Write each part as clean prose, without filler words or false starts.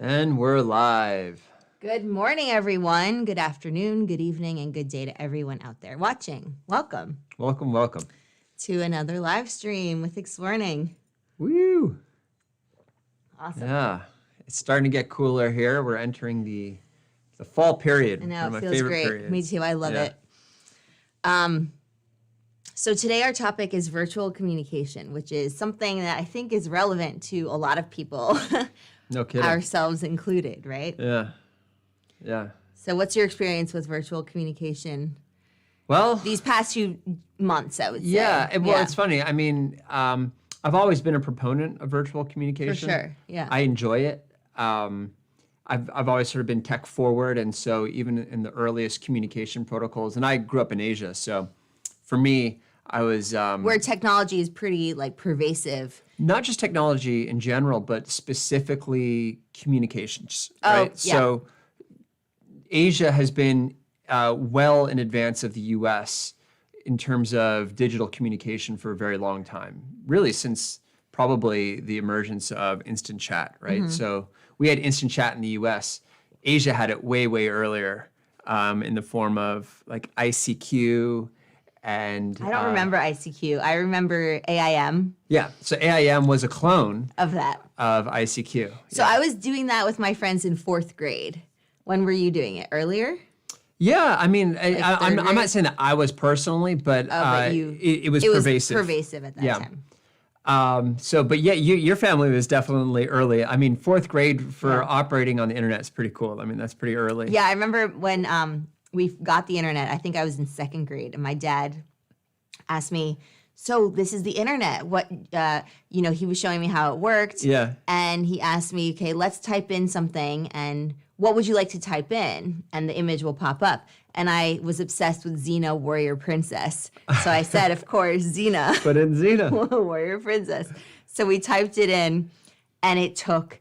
And we're live. Good morning, everyone. Good afternoon, good evening, and good day to everyone out there watching. Welcome. Welcome. To another live stream with Explearning. Woo! Awesome. Yeah, it's starting to get cooler here. We're entering the fall period. I know, one of it my feels favorite great. periods. Me too, I love it. So today our topic is virtual communication, which is something that I think is relevant to a lot of people. No kidding. Ourselves included, right? Yeah. So what's your experience with virtual communication? Well, These past few months, I would say. Yeah, well, it's funny. I mean, I've always been a proponent of virtual communication. For sure, yeah. I enjoy it. I've always sort of been tech forward, and so even in the earliest communication protocols, and I grew up in Asia, so for me, I was where technology is pretty pervasive. Not just technology in general, but specifically communications. Oh, right? yeah. So Asia has been well in advance of the U.S. in terms of digital communication for a very long time, really since probably the emergence of instant chat, right? Mm-hmm. So we had instant chat in the U.S. Asia had it way earlier in the form of like ICQ. And I don't remember ICQ. I remember AIM. Yeah, so AIM was a clone of that. Of ICQ. So I was doing that with my friends in 4th grade. When were you doing it? Earlier? Yeah, I mean, I'm not saying that I was personally, but, it was pervasive. It was pervasive at that time. But yeah, your family was definitely early. I mean, 4th grade for operating on the internet is pretty cool. I mean, that's pretty early. Yeah, I remember when we got the internet. I think I was in 2nd grade, and my dad asked me, so this is the internet. What, he was showing me how it worked. Yeah. And he asked me, okay, let's type in something, and what would you like to type in? And the image will pop up. And I was obsessed with Xena, Warrior Princess. So I said, of course, Xena. Put in Xena. Warrior Princess. So we typed it in, and it took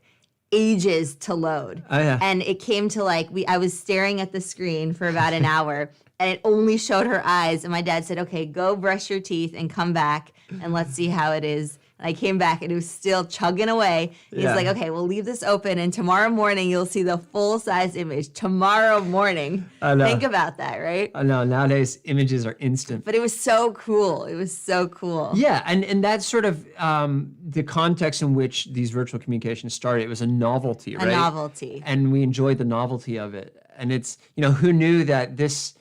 ages to load. Oh, yeah. And it came to I was staring at the screen for about an hour, and it only showed her eyes. And my dad said, okay, go brush your teeth and come back, and let's see how it is. And I came back, and it was still chugging away. He's like, okay, we'll leave this open, and tomorrow morning you'll see the full-size image. Tomorrow morning. I know. Think about that, right? I know. Nowadays, images are instant. But it was so cool. It was so cool. Yeah, and that's sort of the context in which these virtual communications started. It was a novelty, right? A novelty. And we enjoyed the novelty of it. And it's, who knew that this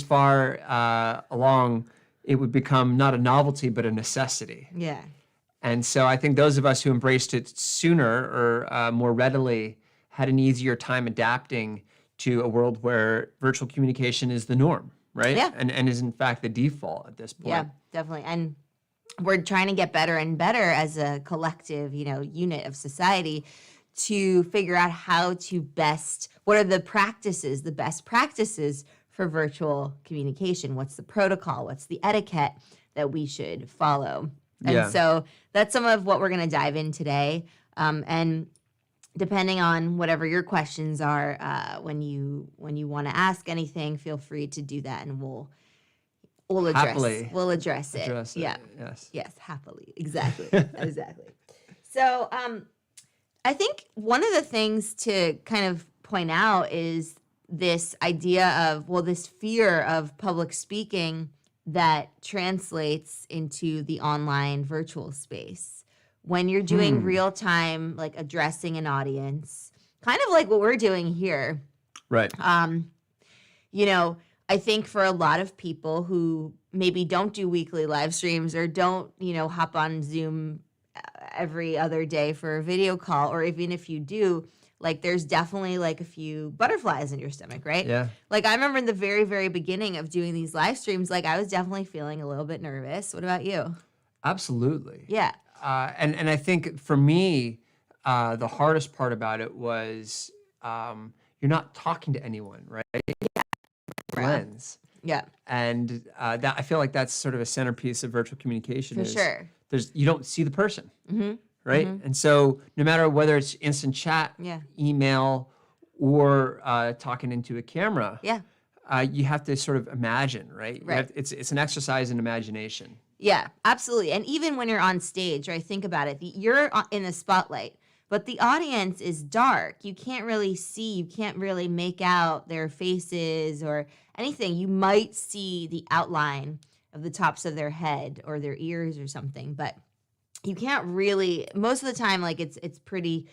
far along, it would become not a novelty, but a necessity. Yeah. And so I think those of us who embraced it sooner or more readily had an easier time adapting to a world where virtual communication is the norm, right? Yeah. And is in fact the default at this point. Yeah, definitely. And we're trying to get better and better as a collective, unit of society to figure out how to what are the best practices for virtual communication? What's the protocol? What's the etiquette that we should follow? And so that's some of what we're going to dive in today. And depending on whatever your questions are, when you want to ask anything, feel free to do that, and we'll address it. Yeah. Yes, happily. Exactly. Exactly. So I think one of the things to kind of point out is this idea of, this fear of public speaking that translates into the online virtual space. When you're doing real time, addressing an audience, kind of like what we're doing here. Right. I think for a lot of people who maybe don't do weekly live streams or don't, hop on Zoom every other day for a video call, or even if you do, there's definitely a few butterflies in your stomach, right? Yeah. I remember in the very, very beginning of doing these live streams, I was definitely feeling a little bit nervous. What about you? Absolutely. Yeah. And I think for me, the hardest part about it was you're not talking to anyone, right? Yeah. Lens. Yeah. And that I feel like that's sort of a centerpiece of virtual communication. For sure. You don't see the person. Mm-hmm. Right? Mm-hmm. And so no matter whether it's instant chat, email, or talking into a camera, you have to sort of imagine, right? It's an exercise in imagination. Yeah, absolutely. And even when you're on stage, right, think about it. You're in the spotlight, but the audience is dark. You can't really see, you can't really make out their faces or anything. You might see the outline of the tops of their head or their ears or something, but you can't really, most of the time, like it's pretty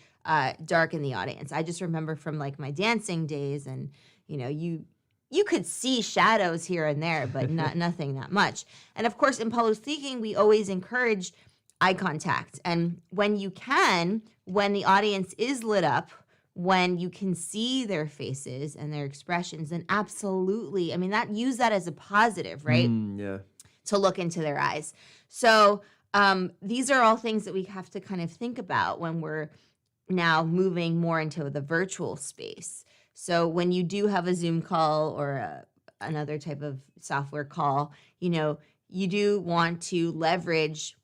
dark in the audience. I just remember from like my dancing days, and you could see shadows here and there, but nothing that much. And of course, in public speaking, we always encourage eye contact. And when you can, when the audience is lit up, when you can see their faces and their expressions, then absolutely, I mean, use that as a positive, right? Yeah. To look into their eyes. So these are all things that we have to kind of think about when we're now moving more into the virtual space. So when you do have a Zoom call or another type of software call, you do want to leverage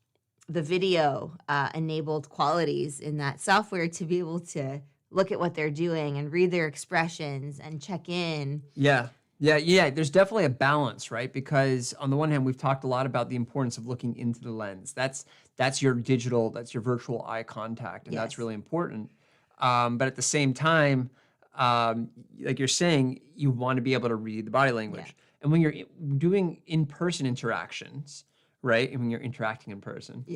the video enabled qualities in that software to be able to look at what they're doing and read their expressions and check in. Yeah. There's definitely a balance, right? Because on the one hand, we've talked a lot about the importance of looking into the lens. That's your virtual eye contact, and that's really important. But at the same time, like you're saying, you want to be able to read the body language. Yeah. And when you're doing in-person interactions, right? And when you're interacting in person,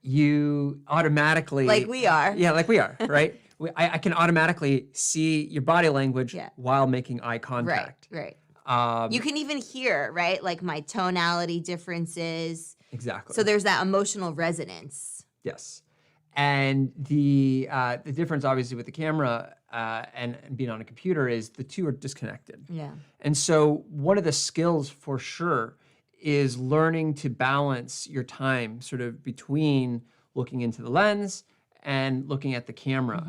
you automatically... Like we are. Yeah, like we are, right? I can automatically see your body language while making eye contact. Right. You can even hear, right? Like my tonality differences. Exactly. So there's that emotional resonance. Yes. And the difference, obviously, with the camera and being on a computer is the two are disconnected. Yeah. And so one of the skills for sure is learning to balance your time sort of between looking into the lens and looking at the camera.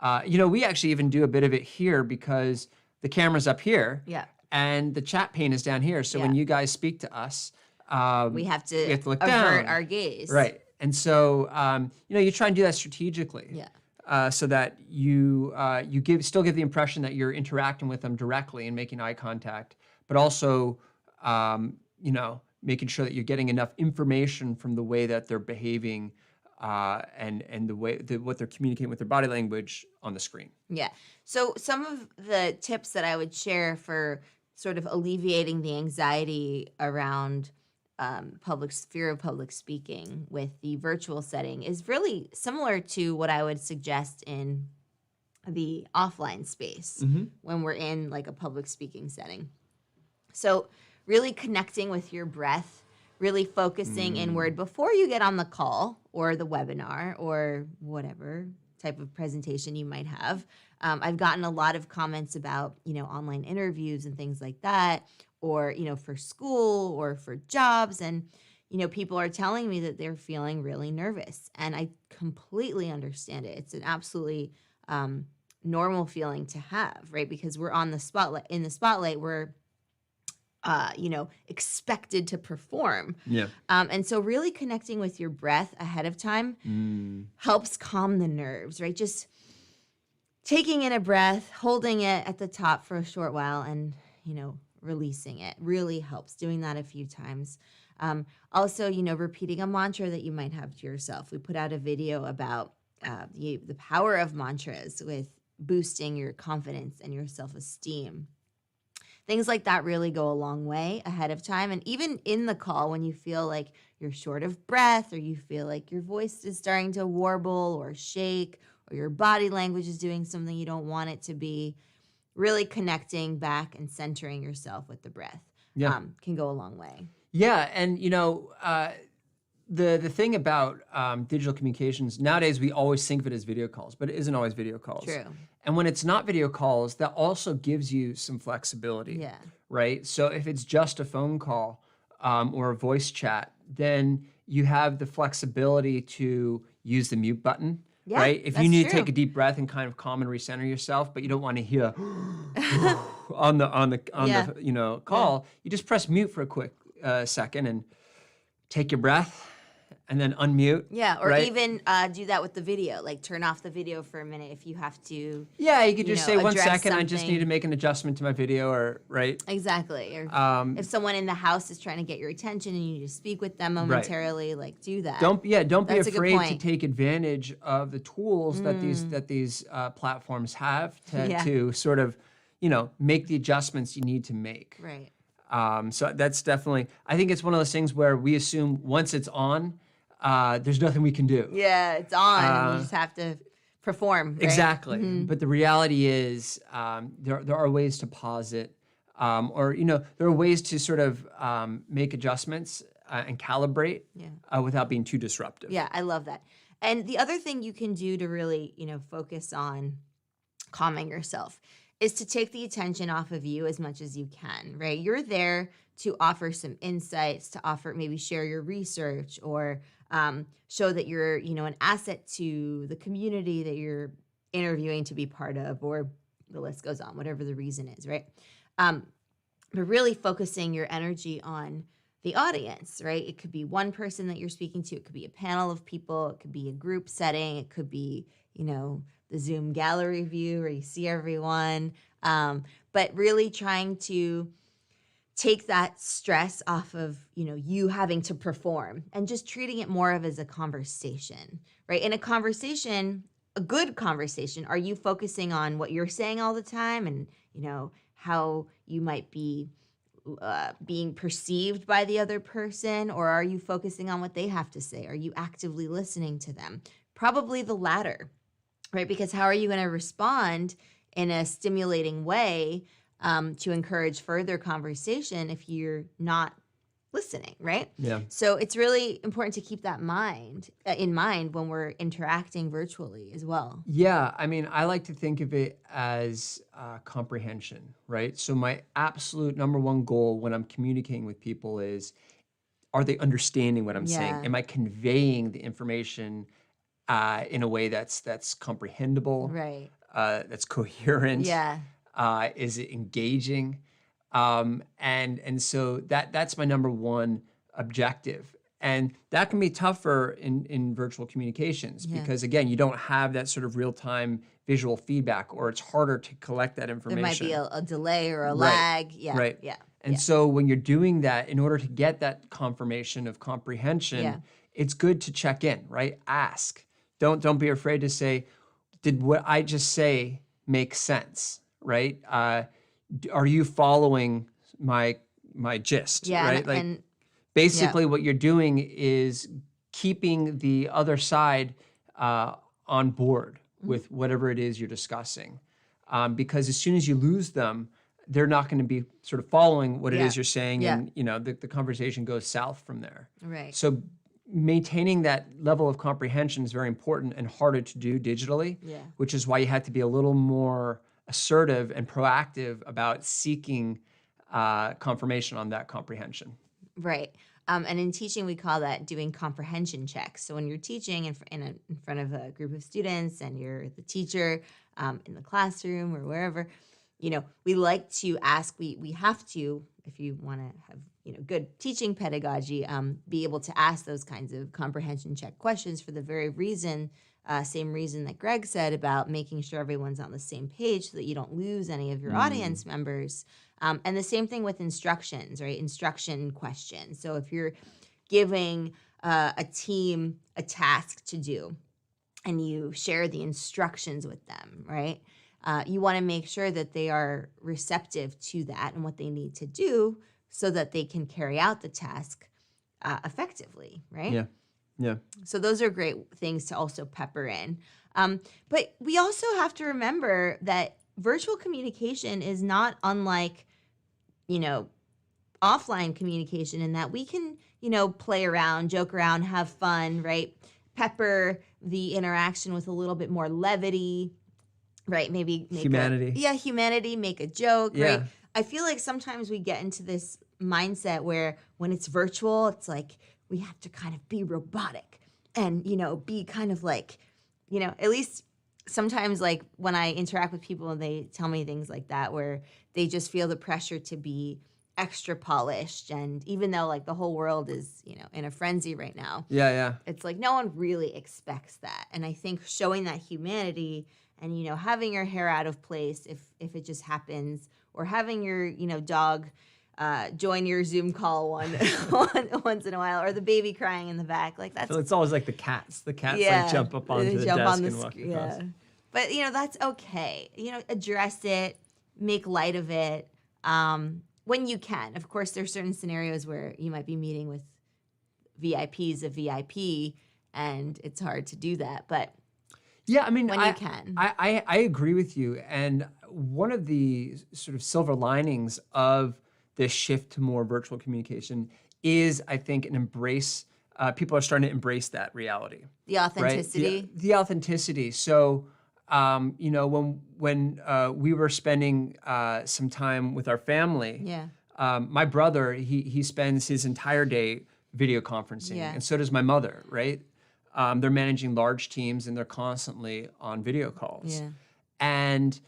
Mm-hmm. We actually even do a bit of it here because the camera's up here and the chat pane is down here. So when you guys speak to us, we have to look avert down. our gaze. Right. And so, you try and do that strategically so that you still give the impression that you're interacting with them directly and making eye contact, but also, making sure that you're getting enough information from the way that they're behaving and the way what they're communicating with their body language on the screen. Yeah. So some of the tips that I would share for sort of alleviating the anxiety around fear of public speaking with the virtual setting is really similar to what I would suggest in the offline space when we're in like a public speaking setting. So really connecting with your breath, really focusing inward before you get on the call or the webinar or whatever type of presentation you might have. I've gotten a lot of comments about, online interviews and things like that, or, for school or for jobs. And, people are telling me that they're feeling really nervous. And I completely understand it. It's an absolutely normal feeling to have, right? Because we're in the spotlight, we're expected to perform. Yeah. And so really connecting with your breath ahead of time helps calm the nerves, right? Just taking in a breath, holding it at the top for a short while and, releasing it really helps. Doing that a few times. Also, repeating a mantra that you might have to yourself. We put out a video about the power of mantras with boosting your confidence and your self-esteem. Things like that really go a long way ahead of time. And even in the call, when you feel like you're short of breath or you feel like your voice is starting to warble or shake or your body language is doing something you don't want it to be, really connecting back and centering yourself with the breath can go a long way. Yeah. And, the thing about digital communications, nowadays we always think of it as video calls, but it isn't always video calls. True. And when it's not video calls, that also gives you some flexibility. Yeah. Right? So if it's just a phone call or a voice chat, then you have the flexibility to use the mute button. Yeah, right? If you need to take a deep breath and kind of calm and recenter yourself, but you don't want to hear on the call, you just press mute for a quick second and take your breath and then unmute. Yeah, or right? even do that with the video. Like turn off the video for a minute if you have to. Yeah, you could just say 1 address second. I just something. need to make an adjustment to my video, or right. Exactly. Or if someone in the house is trying to get your attention and you just speak with them momentarily, like do that. Don't be That's a good afraid to point. take advantage of the tools that these platforms have to sort of, make the adjustments you need to make. Right. So that's definitely, I think it's one of those things where we assume once it's on, there's nothing we can do. Yeah, it's on. And you just have to perform. Right? Exactly. But the reality is there are ways to pause it, or there are ways to sort of make adjustments and calibrate without being too disruptive. Yeah, I love that. And the other thing you can do to really, focus on calming yourself is to take the attention off of you as much as you can, right? You're there to offer some insights, to offer, maybe share your research, or show that you're, an asset to the community that you're interviewing to be part of, or the list goes on, whatever the reason is, right? But really focusing your energy on the audience, right? It could be one person that you're speaking to. It could be a panel of people. It could be a group setting. It could be, the Zoom gallery view where you see everyone. But really trying to take that stress off of, you having to perform and just treating it more of as a conversation, right? In a conversation, a good conversation, are you focusing on what you're saying all the time and, how you might be being perceived by the other person, or are you focusing on what they have to say? Are you actively listening to them? Probably the latter, right? Because how are you going to respond in a stimulating way to encourage further conversation if you're not listening, right? Yeah. So it's really important to keep that in mind when we're interacting virtually as well. Yeah, I mean, I like to think of it as comprehension, right? So my absolute number one goal when I'm communicating with people is, are they understanding what I'm saying? Am I conveying the information in a way that's comprehensible, Right. that's coherent? Yeah. Is it engaging? And so that's my number one objective. And that can be tougher in virtual communications because, again, you don't have that sort of real-time visual feedback, or it's harder to collect that information. There might be a delay or a lag. Yeah. Right. Yeah. And so when you're doing that, in order to get that confirmation of comprehension, it's good to check in, right? Ask. Don't be afraid to say, did what I just say make sense, right? Are you following my gist, right? And basically what you're doing is keeping the other side on board with whatever it is you're discussing. Because as soon as you lose them, they're not going to be sort of following what it is you're saying, and the conversation goes south from there. Right. So maintaining that level of comprehension is very important and harder to do digitally, which is why you have to be a little more assertive and proactive about seeking confirmation on that comprehension. Right. And in teaching, we call that doing comprehension checks. So when you're teaching in front of a group of students and you're the teacher in the classroom or wherever, we like to ask, we have to, if you want to have good teaching pedagogy, be able to ask those kinds of comprehension check questions for the very reason, same reason that Greg said about making sure everyone's on the same page so that you don't lose any of your audience members. And the same thing with instructions, right? Instruction questions. So if you're giving a team a task to do and you share the instructions with them, right? You want to make sure that they are receptive to that and what they need to do so that they can carry out the task effectively, right? Yeah, yeah. So those are great things to also pepper in. But we also have to remember that virtual communication is not unlike, offline communication in that we can, play around, joke around, have fun, right? Pepper the interaction with a little bit more levity, right? Maybe make humanity. Humanity, make a joke, Yeah. right? I feel like sometimes we get into this mindset where when it's virtual, it's like we have to kind of be robotic and, be kind of like, at least sometimes like when I interact with people and they tell me things like that, where they just feel the pressure to be extra polished. And even though like the whole world is, in a frenzy right now, Yeah. it's like no one really expects that. And I think showing that humanity and, having your hair out of place if it just happens, or having your, dog join your Zoom call once in a while, or the baby crying in the back. Like that's So it's always like the cats. The cats like jump up onto the desk and walk across. Yeah. But, that's okay. Address it, make light of it when you can. Of course, there's certain scenarios where you might be meeting with VIPs of VIP, and it's hard to do that. But yeah, I mean, when you can. I agree with you. And one of the sort of silver linings of this shift to more virtual communication is, I think, an embrace. People are starting to embrace that reality. The authenticity. Right? The authenticity. So, when we were spending some time with our family, my brother, he spends his entire day video conferencing, and so does my mother, right? They're managing large teams and they're constantly on video calls. Yeah. And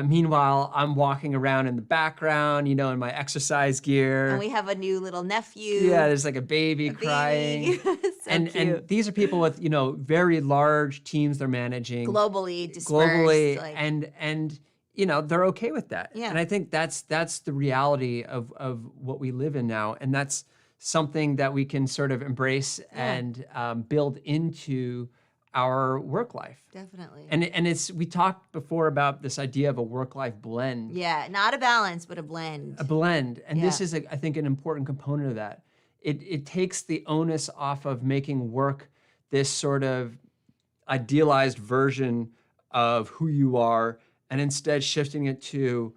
meanwhile, I'm walking around in the background, in my exercise gear. And we have a new little nephew. Yeah, there's like a baby crying. So cute. And these are people with, very large teams they're managing. Globally dispersed. And they're okay with that. Yeah. And I think that's the reality of what we live in now. And that's something that we can sort of embrace and build into our work life. Definitely. And we talked before about this idea of a work-life blend. Yeah, not a balance, but a blend. A blend. And this is, I think, an important component of that. It takes the onus off of making work this sort of idealized version of who you are, and instead shifting it to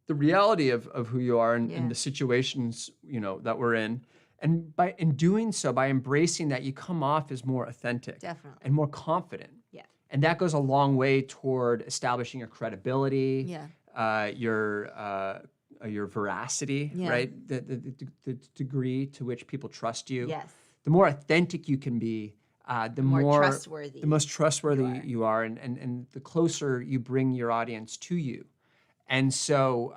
the reality of who you are and the situations, that we're in. And in doing so, by embracing that, you come off as more authentic. Definitely. And more confident. Yeah. And that goes a long way toward establishing your credibility, Yeah. your veracity, right? The degree to which people trust you. Yes. The more authentic you can be, the more trustworthy. the most trustworthy you are, and the closer you bring your audience to you. And so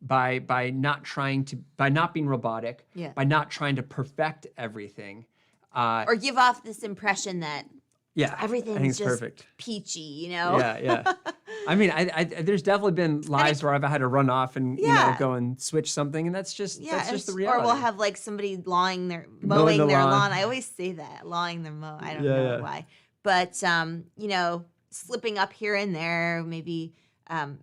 by not being robotic, by not trying to perfect everything, or give off this impression that everything's just perfect. peachy, Yeah. I mean, there's definitely been lives where I've had to run off and go and switch something, and that's just the reality. Or we'll have like somebody mowing their lawn. I always say that, lawing their mow. I don't know why, but slipping up here and there, maybe.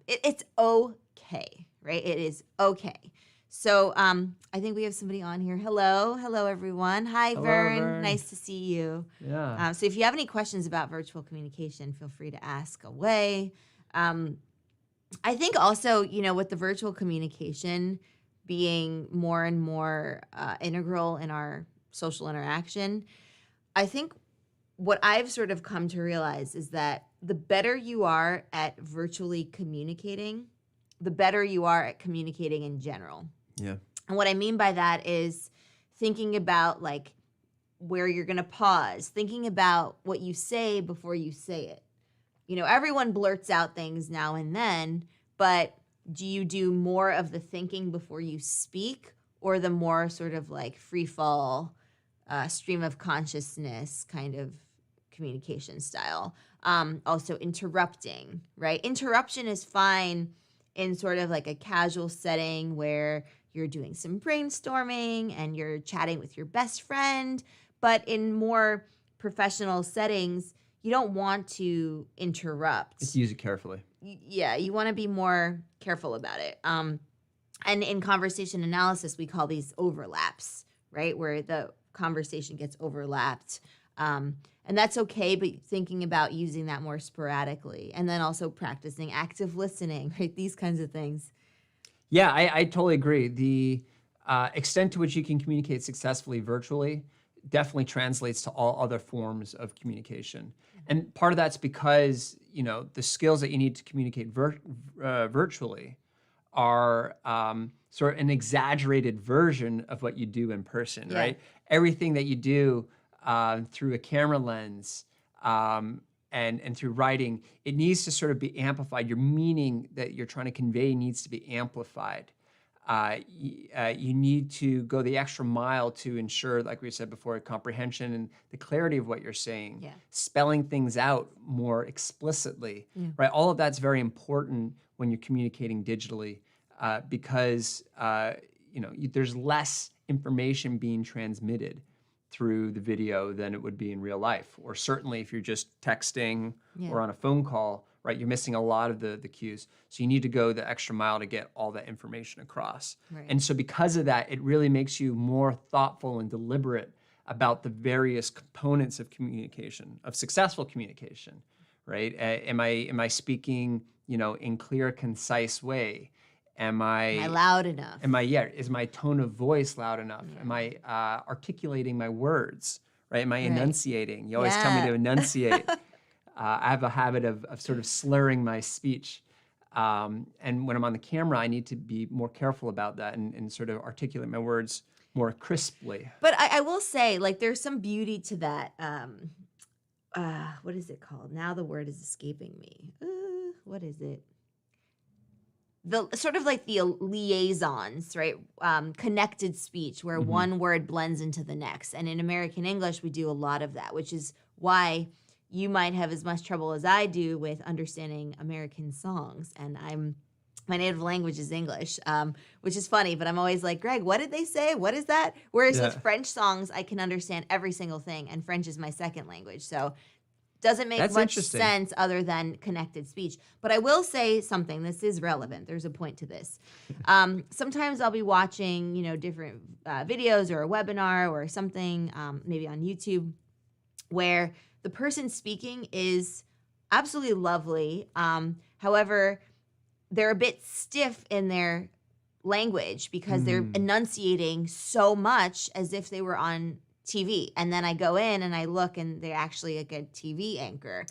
It's okay, right? It is okay. So I think we have somebody on here. Hello everyone. Hi, Vern. Nice to see you. Yeah. So if you have any questions about virtual communication, feel free to ask away. I think also, with the virtual communication being more and more integral in our social interaction, I think what I've sort of come to realize is that the better you are at virtually communicating, the better you are at communicating in general. Yeah. And what I mean by that is thinking about like where you're going to pause, thinking about what you say before you say it. Everyone blurts out things now and then, but do you do more of the thinking before you speak, or the more sort of like free fall, stream of consciousness kind of communication style? Also interrupting, right? Interruption is fine in sort of like a casual setting where you're doing some brainstorming and you're chatting with your best friend, but in more professional settings, you don't want to interrupt. Just use it carefully. Yeah, you want to be more careful about it. And in conversation analysis, we call these overlaps, right? Where the conversation gets overlapped. And that's okay, but thinking about using that more sporadically, and then also practicing active listening, right? These kinds of things. Yeah, I totally agree. The extent to which you can communicate successfully virtually definitely translates to all other forms of communication. And part of that's because, the skills that you need to communicate virtually are sort of an exaggerated version of what you do in person, right? Everything that you do through a camera lens and through writing, it needs to sort of be amplified. Your meaning that you're trying to convey needs to be amplified. you need to go the extra mile to ensure, like we said before, comprehension and the clarity of what you're saying, Yeah. spelling things out more explicitly, right? All of that's very important when you're communicating digitally because there's less information being transmitted through the video than it would be in real life. Or certainly if you're just texting or on a phone call, right, you're missing a lot of the cues. So you need to go the extra mile to get all that information across. Right. And so because of that, it really makes you more thoughtful and deliberate about the various components of communication, of successful communication, right? Am I speaking, in clear, concise way? Am I loud enough? Is my tone of voice loud enough? Am I articulating my words, right? Am I enunciating? You always tell me to enunciate. I have a habit of sort of slurring my speech. And when I'm on the camera, I need to be more careful about that and sort of articulate my words more crisply. But I will say, like, there's some beauty to that. What is it called? Now the word is escaping me. What is it? The sort of like the liaisons, right? Connected speech, where one word blends into the next. And in American English, we do a lot of that, which is why you might have as much trouble as I do with understanding American songs. And my native language is English, which is funny, but I'm always like, Greg, what did they say? What is that? Whereas with French songs, I can understand every single thing, and French is my second language. So doesn't make much sense other than connected speech. But I will say something. This is relevant. There's a point to this. Sometimes I'll be watching, different videos or a webinar or something, maybe on YouTube, where the person speaking is absolutely lovely. However, they're a bit stiff in their language because they're enunciating so much as if they were on TV. And then I go in and I look and they're actually like a TV anchor.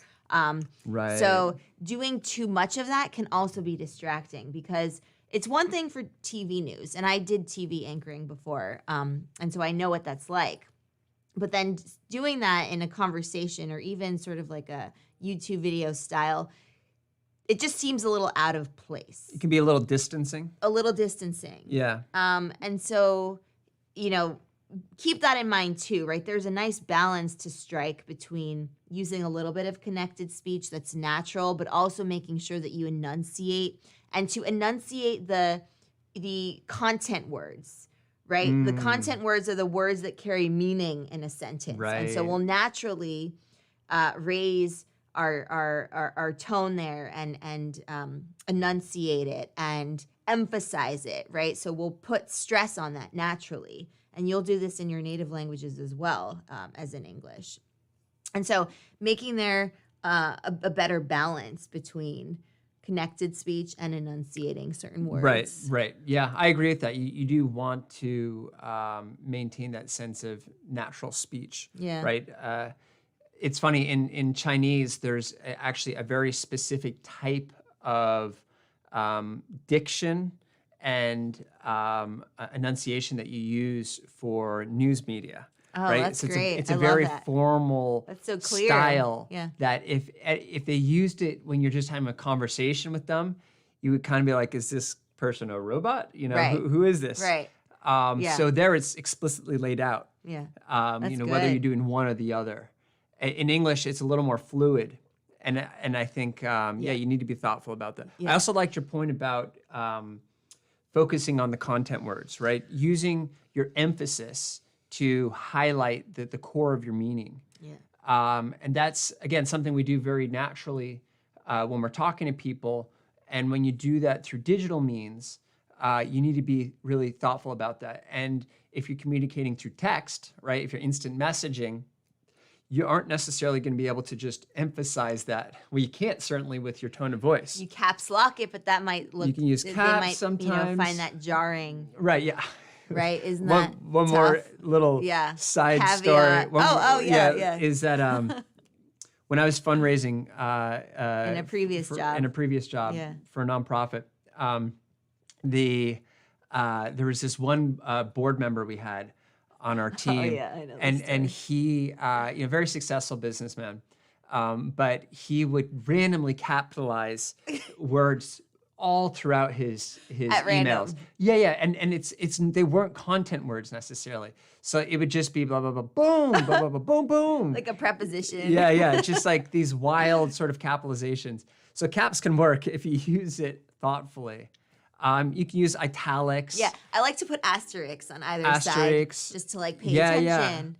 Right. So doing too much of that can also be distracting because it's one thing for TV news. And I did TV anchoring before. And so I know what that's like. But then doing that in a conversation or even sort of like a YouTube video style, it just seems a little out of place. It can be a little distancing. Yeah. And so, keep that in mind too, right? There's a nice balance to strike between using a little bit of connected speech that's natural, but also making sure that you enunciate and to enunciate the content words, right? The content words are the words that carry meaning in a sentence. Right. And so we'll naturally raise our tone there and enunciate it and emphasize it, right? So we'll put stress on that naturally. And you'll do this in your native languages as well as in English. And so making there a better balance between connected speech and enunciating certain words. Right. Yeah, I agree with that. You do want to maintain that sense of natural speech, right? It's funny, in Chinese, there's actually a very specific type of diction and enunciation that you use for news media. Oh, right? that's great. It's a very formal that's so clear. style that if they used it when you're just having a conversation with them, you would kind of be like, is this person a robot? Right. Who is this? Right. So there it's explicitly laid out. Yeah. Whether you're doing one or the other. In English, it's a little more fluid. And I think, you need to be thoughtful about that. Yeah. I also liked your point about focusing on the content words, right? Using your emphasis to highlight the core of your meaning. Yeah. And that's, again, something we do very naturally when we're talking to people. And when you do that through digital means, you need to be really thoughtful about that. And if you're communicating through text, right, if you're instant messaging, you aren't necessarily going to be able to just emphasize that. Well, you can't certainly with your tone of voice. You caps lock it, but that might look. You can use caps sometimes. Find that jarring. Right. Yeah. Right. Isn't that one tough? more little side Caveat. story? Is that when I was fundraising in a previous job for a nonprofit, there was this one board member we had on our team. Oh, yeah, I know and he, very successful businessman, but he would randomly capitalize words all throughout his At random. emails. Yeah, and it's they weren't content words necessarily. So it would just be blah blah blah boom, blah blah blah boom boom. Like a preposition. Yeah, just like these wild sort of capitalizations. So caps can work if you use it thoughtfully. You can use italics. Yeah, I like to put asterisks on either Asterisks. side just to like pay Yeah. attention.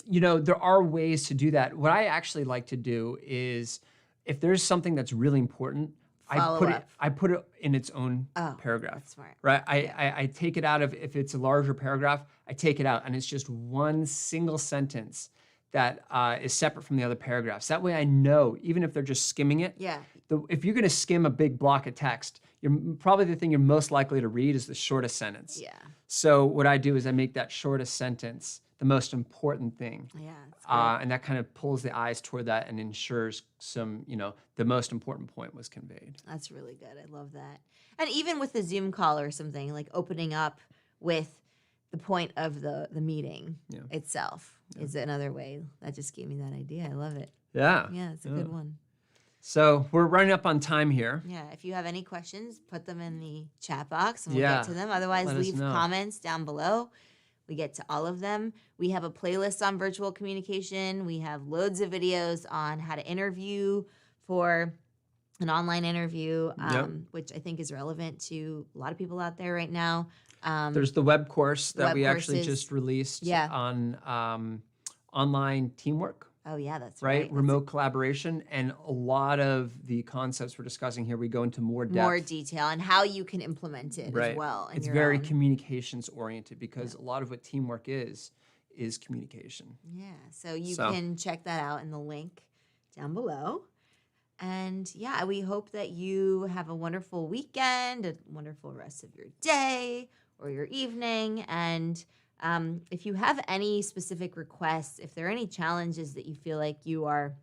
You know, there are ways to do that. What I actually like to do is if there's something that's really important, Follow up. I put it in its own Oh, paragraph. that's smart. Right? I take it out of, if it's a larger paragraph, I take it out and it's just one single sentence that is separate from the other paragraphs. That way I know, even if they're just skimming it, Yeah. if you're gonna skim a big block of text, probably the thing you're most likely to read is the shortest sentence. Yeah. So what I do is I make that shortest sentence the most important thing. Yeah. That's great. And that kind of pulls the eyes toward that and ensures the most important point was conveyed. That's really good. I love that. And even with the Zoom call or something, like opening up with the point of the meeting itself is another way. That just gave me that idea. I love it. Yeah. Yeah, it's a good one. So we're running up on time here. Yeah, if you have any questions, put them in the chat box and we'll Yeah. get to them. Otherwise, Let us leave know. comments down below. We get to all of them. We have a playlist on virtual communication. We have loads of videos on how to interview for an online interview, which I think is relevant to a lot of people out there right now. There's the web course that web we actually courses. just released Yeah. on online teamwork, Oh, yeah, that's right? right. Remote collaboration. And a lot of the concepts we're discussing here, we go into more depth. More detail and how you can implement it Right. as well. in It's your very own. communications oriented because a lot of what teamwork is communication. Yeah, so you So- can check that out in the link down below. And yeah, we hope that you have a wonderful weekend, a wonderful rest of your day or your evening. And if you have any specific requests, if there are any challenges that you feel like you are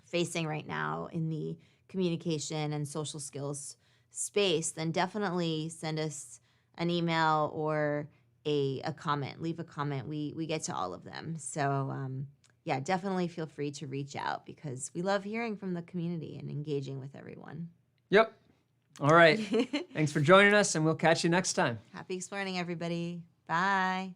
facing right now in the communication and social skills space, then definitely send us an email or a comment. Leave a comment. We get to all of them. So yeah, definitely feel free to reach out because we love hearing from the community and engaging with everyone. Yep. All right. Thanks for joining us, and we'll catch you next time. Happy exploring, everybody. Bye.